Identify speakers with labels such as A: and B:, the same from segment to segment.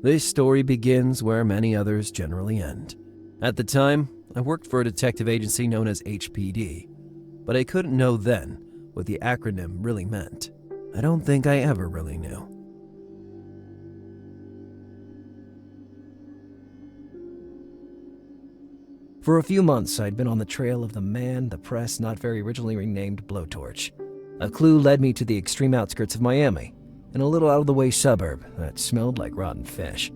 A: This story begins where many others generally end. At the time, I worked for a detective agency known as HPD, but I couldn't know then what the acronym really meant. I don't think I ever really knew. For a few months, I'd been on the trail of the man the press not very originally renamed Blowtorch. A clue led me to the extreme outskirts of Miami, in a little out-of-the-way suburb that smelled like rotten fish.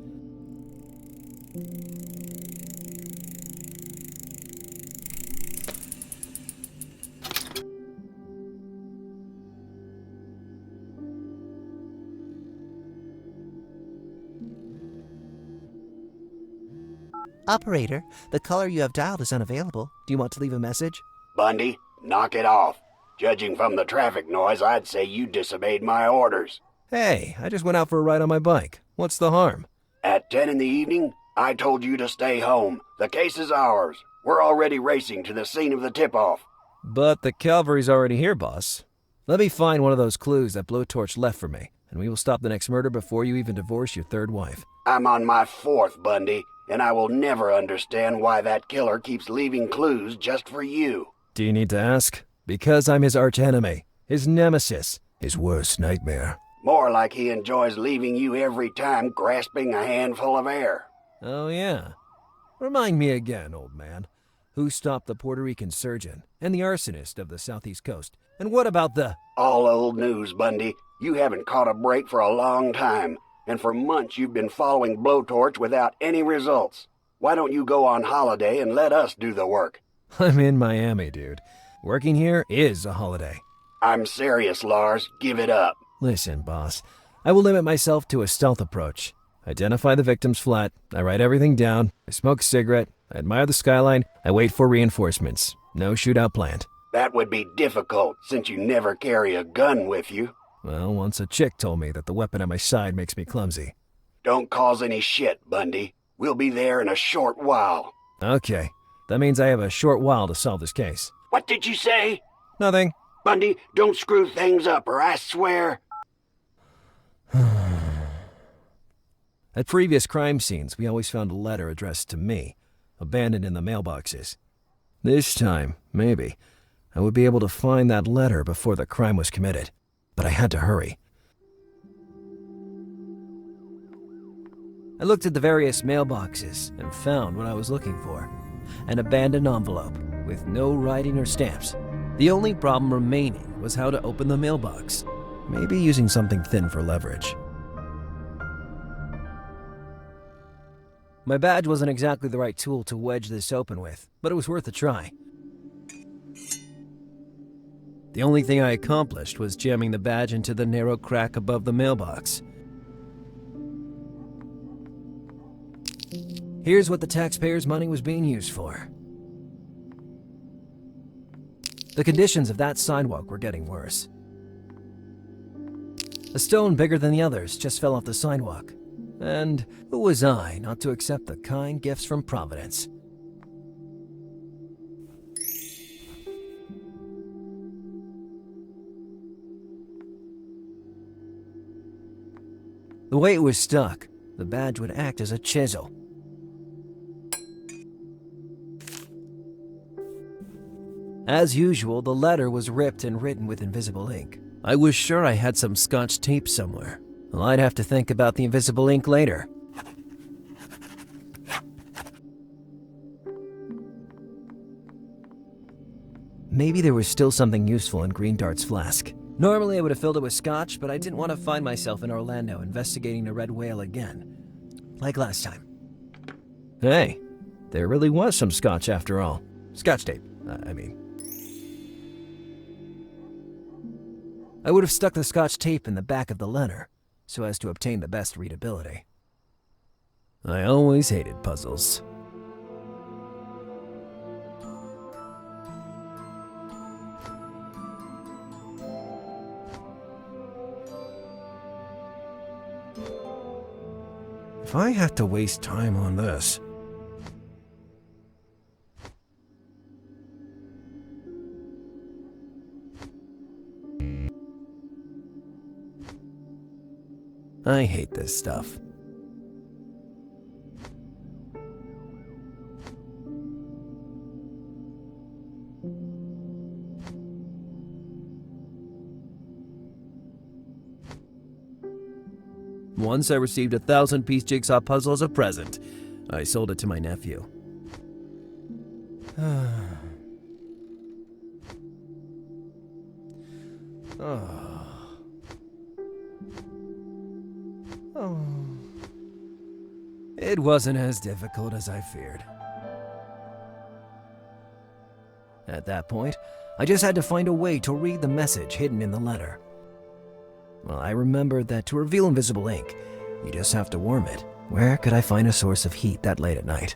B: Operator, the caller you have dialed is unavailable. Do you want to leave a message?
C: Bundy, knock it off. Judging from the traffic noise, I'd say you disobeyed my orders.
A: Hey, I just went out for a ride on my bike. What's the harm?
C: At 10 in the evening, I told you to stay home. The case is ours. We're already racing to the scene of the tip-off.
A: But the cavalry's already here, boss. Let me find one of those clues that Blowtorch left for me, and we will stop the next murder before you even divorce your third wife.
C: I'm on my fourth, Bundy, and I will never understand why that killer keeps leaving clues just for you.
A: Do you need to ask? Because I'm his archenemy, his nemesis, his worst nightmare.
C: More like he enjoys leaving you every time grasping a handful of air.
A: Oh, yeah. Remind me again, old man. Who stopped the Puerto Rican surgeon and the arsonist of the southeast coast? And what about the...
C: All old news, Bundy. You haven't caught a break for a long time, and for months you've been following Blowtorch without any results. Why don't you go on holiday and let us do the work?
A: I'm in Miami, dude. Working here is a holiday.
C: I'm serious, Lars. Give it up.
A: Listen, boss. I will limit myself to a stealth approach. Identify the victim's flat. I write everything down. I smoke a cigarette. I admire the skyline. I wait for reinforcements. No shootout planned.
C: That would be difficult, since you never carry a gun with you.
A: Well, once a chick told me that the weapon at my side makes me clumsy.
C: Don't cause any shit, Bundy. We'll be there in a short while.
A: Okay. That means I have a short while to solve this case.
C: What did you say?
A: Nothing.
C: Bundy, don't screw things up, or I swear...
A: At previous crime scenes, we always found a letter addressed to me, abandoned in the mailboxes. This time, maybe, I would be able to find that letter before the crime was committed. But I had to hurry. I looked at the various mailboxes and found what I was looking for. An abandoned envelope with no writing or stamps. The only problem remaining was how to open the mailbox. Maybe using something thin for leverage. My badge wasn't exactly the right tool to wedge this open with, but it was worth a try. The only thing I accomplished was jamming the badge into the narrow crack above the mailbox. Here's what the taxpayers' money was being used for. The conditions of that sidewalk were getting worse. A stone bigger than the others just fell off the sidewalk. And who was I not to accept the kind gifts from Providence? The way it was stuck, the badge would act as a chisel. As usual, the letter was ripped and written with invisible ink. I was sure I had some Scotch tape somewhere. Well, I'd have to think about the invisible ink later. Maybe there was still something useful in Green Dart's flask. Normally I would have filled it with scotch, but I didn't want to find myself in Orlando investigating a red whale again. Like last time. Hey, there really was some scotch after all. Scotch tape, I mean. I would have stuck the scotch tape in the back of the letter, so as to obtain the best readability. I always hated puzzles. If I have to waste time on this... I hate this stuff. Once I received a 1,000-piece jigsaw puzzle as a present. I sold it to my nephew. It wasn't as difficult as I feared. At that point, I just had to find a way to read the message hidden in the letter. Well, I remembered that to reveal invisible ink, you just have to warm it. Where could I find a source of heat that late at night?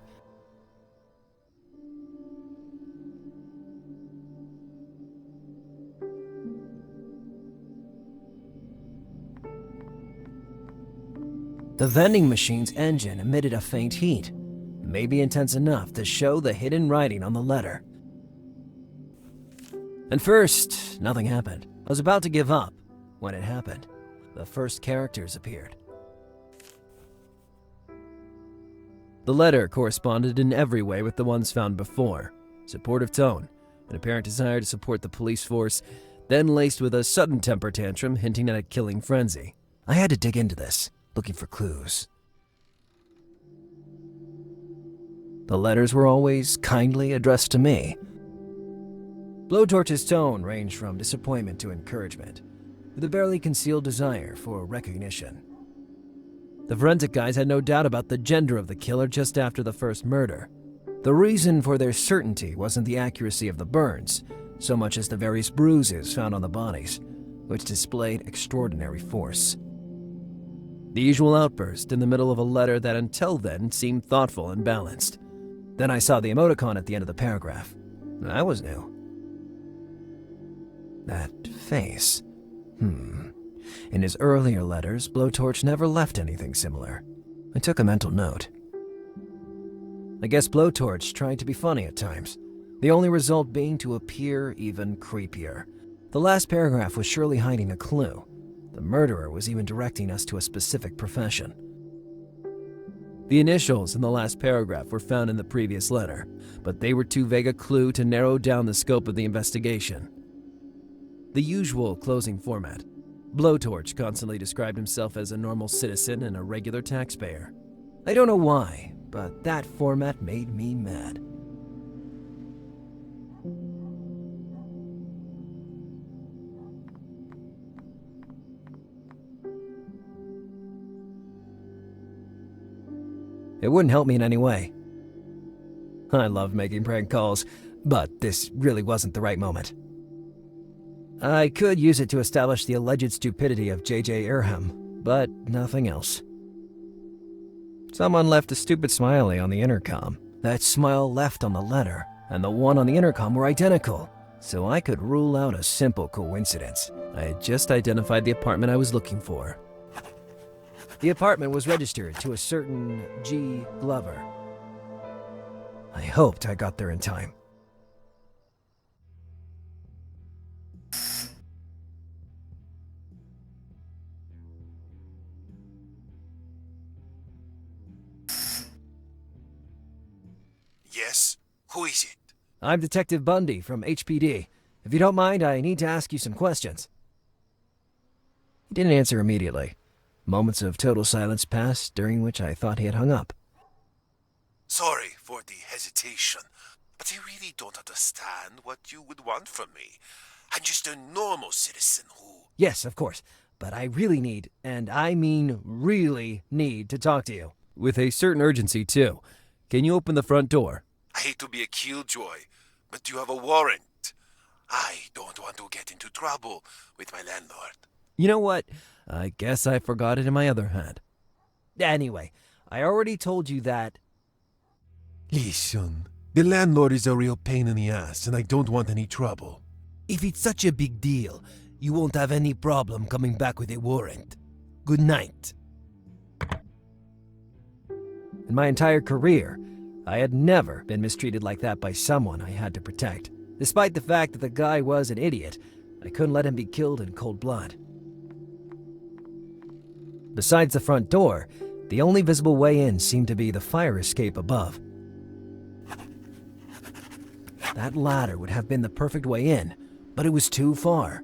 A: The vending machine's engine emitted a faint heat, maybe intense enough to show the hidden writing on the letter. At first, nothing happened. I was about to give up when it happened. The first characters appeared. The letter corresponded in every way with the ones found before. Supportive tone, an apparent desire to support the police force, then laced with a sudden temper tantrum hinting at a killing frenzy. I had to dig into this, looking for clues. The letters were always kindly addressed to me. Blowtorch's tone ranged from disappointment to encouragement, with a barely concealed desire for recognition. The forensic guys had no doubt about the gender of the killer just after the first murder. The reason for their certainty wasn't the accuracy of the burns, so much as the various bruises found on the bodies, which displayed extraordinary force. The usual outburst in the middle of a letter that until then seemed thoughtful and balanced. Then I saw the emoticon at the end of the paragraph. That was new. That face. In his earlier letters, Blowtorch never left anything similar. I took a mental note. I guess Blowtorch tried to be funny at times, the only result being to appear even creepier. The last paragraph was surely hiding a clue. The murderer was even directing us to a specific profession. The initials in the last paragraph were found in the previous letter, but they were too vague a clue to narrow down the scope of the investigation. The usual closing format. Blowtorch constantly described himself as a normal citizen and a regular taxpayer. I don't know why, but that format made me mad. It wouldn't help me in any way. I love making prank calls, but this really wasn't the right moment. I could use it to establish the alleged stupidity of J.J. Irham, but nothing else. Someone left a stupid smiley on the intercom. That smile left on the letter, and the one on the intercom were identical, so I could rule out a simple coincidence. I had just identified the apartment I was looking for. The apartment was registered to a certain G. Glover. I hoped I got there in time.
D: Yes? Who is it?
A: I'm Detective Bundy from HPD. If you don't mind, I need to ask you some questions. He didn't answer immediately. Moments of total silence passed, during which I thought he had hung up.
D: Sorry for the hesitation, but I really don't understand what you would want from me. I'm just a normal citizen who...
A: Yes, of course, but I really need, and I mean really need, to talk to you. With a certain urgency, too. Can you open the front door?
D: I hate to be a killjoy, but you have a warrant. I don't want to get into trouble with my landlord.
A: You know what? I guess I forgot it in my other hand. Anyway, I already told you that...
E: Listen, the landlord is a real pain in the ass, and I don't want any trouble.
A: If it's such a big deal, you won't have any problem coming back with a warrant. Good night. In my entire career, I had never been mistreated like that by someone I had to protect. Despite the fact that the guy was an idiot, I couldn't let him be killed in cold blood. Besides the front door, the only visible way in seemed to be the fire escape above. That ladder would have been the perfect way in, but it was too far.